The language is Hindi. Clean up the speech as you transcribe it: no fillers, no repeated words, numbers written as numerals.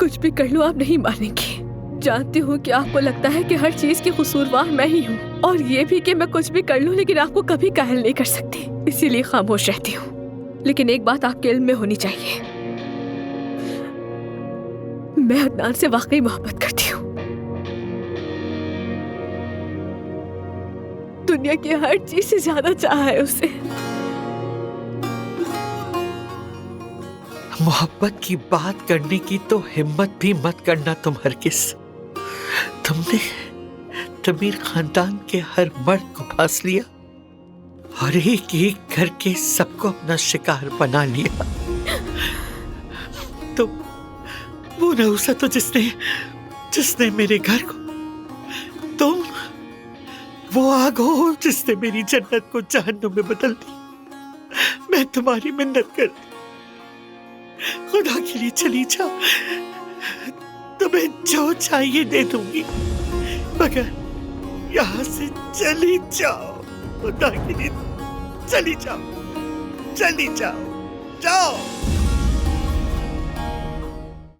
कुछ भी कर लो आप नहीं मानेंगी। जानती हूँ कि आपको लगता है कि हर चीज की कसूरवार मैं ही हूँ, और ये भी कि मैं कुछ भी कर लूँ लेकिन आपको कभी कायल नहीं कर सकती, इसीलिए खामोश रहती हूँ। लेकिन एक बात आपके इल्म में होनी चाहिए, मैं अदनान से वाकई मोहब्बत करती हूँ। दुनिया की हर चीज से ज्यादा चाहा है उसे। मोहब्बत की बात करने की तो हिम्मत भी मत करना तुम हरगिज़। तुमने तमीर खानदान के हर मर्द को फांस लिया और एक एक करके सबको अपना शिकार बना लिया। तो वो नहुसा तो जिसने मेरे घर को, तुम वो आग हो जिसने मेरी जन्नत को जहन्नुम में बदल दी। मैं तुम्हारी मिन्नत कर, खुदा के लिए चली जाओ, तुम्हें जो चाहिए दे दूंगी, मगर यहाँ से चली जाओ। खुदा के लिए चली जाओ, चली जाओ, जाओ।